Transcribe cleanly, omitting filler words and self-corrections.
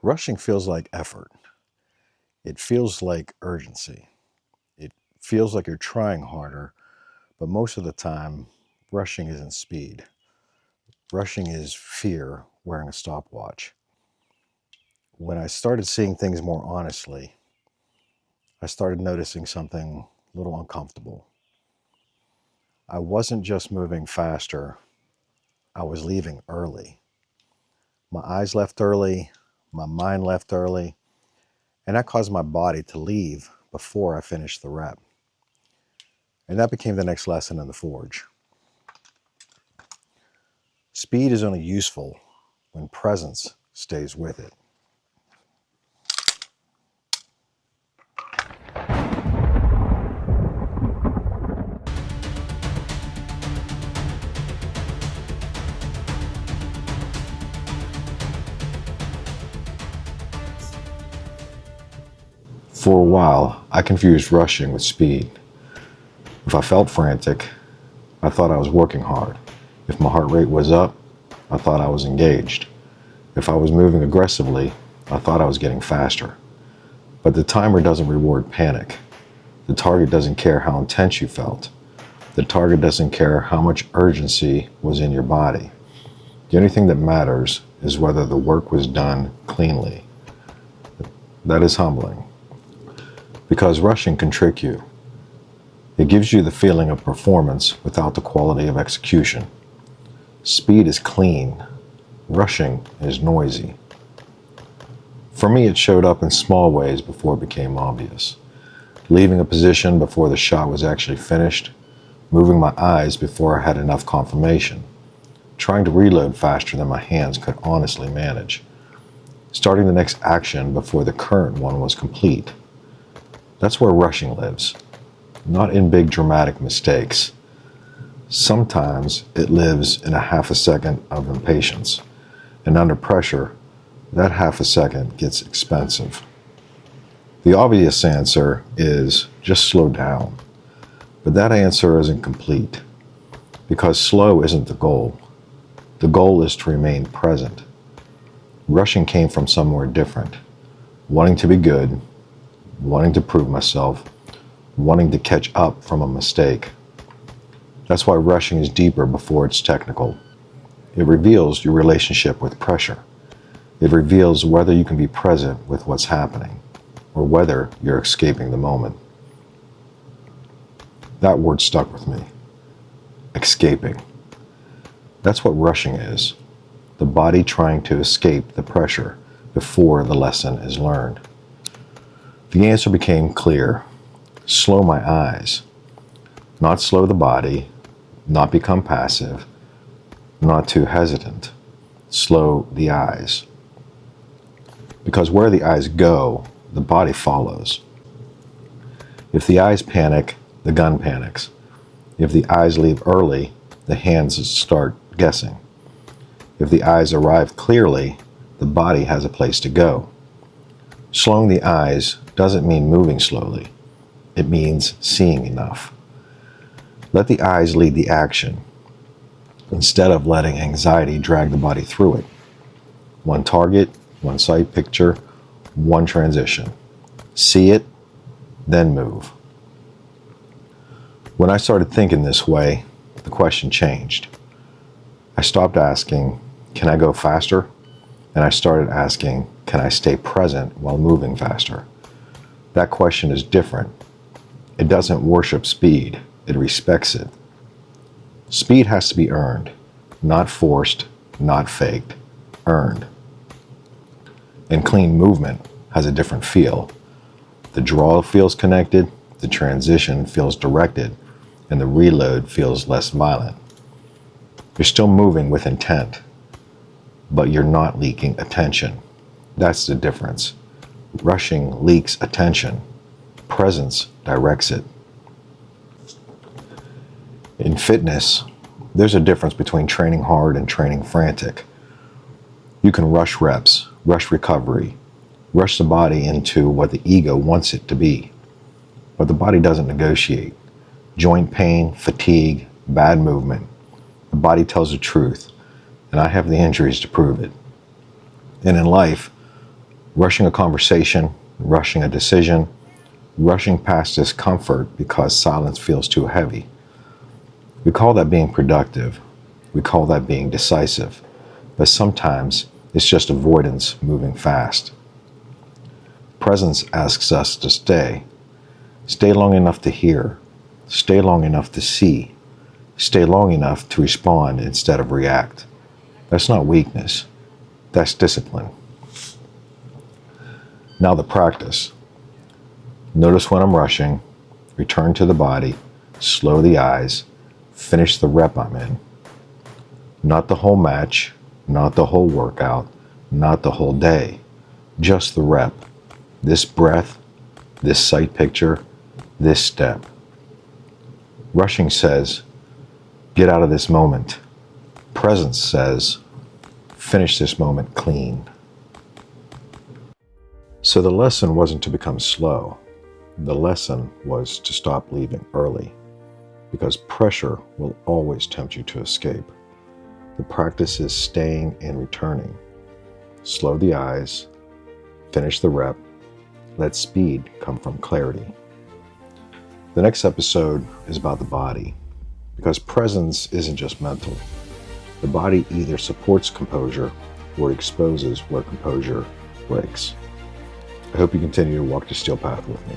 Rushing feels like effort. It feels like urgency. It feels like you're trying harder, but most of the time, rushing isn't speed. Rushing is fear wearing a stopwatch. When I started seeing things more honestly, I started noticing something a little uncomfortable. I wasn't just moving faster, I was leaving early. My eyes left early, my mind left early, and that caused my body to leave before I finished the rep. And that became the next lesson in the forge. Speed is only useful when presence stays with it. For a while, I confused rushing with speed. If I felt frantic, I thought I was working hard. If my heart rate was up, I thought I was engaged. If I was moving aggressively, I thought I was getting faster. But the timer doesn't reward panic. The target doesn't care how intense you felt. The target doesn't care how much urgency was in your body. The only thing that matters is whether the work was done cleanly. That is humbling. Because rushing can trick you. It gives you the feeling of performance without the quality of execution. Speed is clean. Rushing is noisy. For me, it showed up in small ways before it became obvious. Leaving a position before the shot was actually finished, moving my eyes before I had enough confirmation, trying to reload faster than my hands could honestly manage, starting the next action before the current one was complete. That's where rushing lives, not in big dramatic mistakes. Sometimes it lives in a half a second of impatience, and under pressure, that half a second gets expensive. The obvious answer is just slow down, but that answer isn't complete, because slow isn't the goal. The goal is to remain present. Rushing came from somewhere different, wanting to be good, wanting to prove myself, wanting to catch up from a mistake. That's why rushing is deeper before it's technical. It reveals your relationship with pressure. It reveals whether you can be present with what's happening, or whether you're escaping the moment. That word stuck with me. Escaping. That's what rushing is. The body trying to escape the pressure before the lesson is learned. The answer became clear. Slow my eyes. Not slow the body, not become passive, not too hesitant. Slow the eyes. Because where the eyes go, the body follows. If the eyes panic, the gun panics. If the eyes leave early, the hands start guessing. If the eyes arrive clearly, the body has a place to go. Slowing the eyes doesn't mean moving slowly. It means seeing enough. Let the eyes lead the action, instead of letting anxiety drag the body through it. One target, one sight picture, one transition. See it, then move. When I started thinking this way, the question changed. I stopped asking, can I go faster? And I started asking, can I stay present while moving faster? That question is different. It doesn't worship speed, it respects it. Speed has to be earned, not forced, not faked, earned. And clean movement has a different feel. The draw feels connected, the transition feels directed, and the reload feels less violent. You're still moving with intent, but you're not leaking attention. That's the difference. Rushing leaks attention. Presence directs it. In fitness, there's a difference between training hard and training frantic. You can rush reps, rush recovery, rush the body into what the ego wants it to be. But the body doesn't negotiate. Joint pain, fatigue, bad movement. The body tells the truth, and I have the injuries to prove it. And in life, Rushing a conversation, rushing a decision, rushing past discomfort because silence feels too heavy. We call that being productive. We call that being decisive. But sometimes it's just avoidance moving fast. Presence asks us to stay. Stay long enough to hear. Stay long enough to see. Stay long enough to respond instead of react. That's not weakness. That's discipline. Now the practice. Notice when I'm rushing. Return to the body. Slow the eyes. Finish the rep I'm in. Not the whole match. Not the whole workout. Not the whole day. Just the rep. This breath. This sight picture. This step. Rushing says, get out of this moment. Presence says, finish this moment clean. So the lesson wasn't to become slow. The lesson was to stop leaving early, because pressure will always tempt you to escape. The practice is staying and returning. Slow the eyes, finish the rep, let speed come from clarity. The next episode is about the body, because presence isn't just mental. The body either supports composure or exposes where composure breaks. I hope you continue to walk the steel path with me.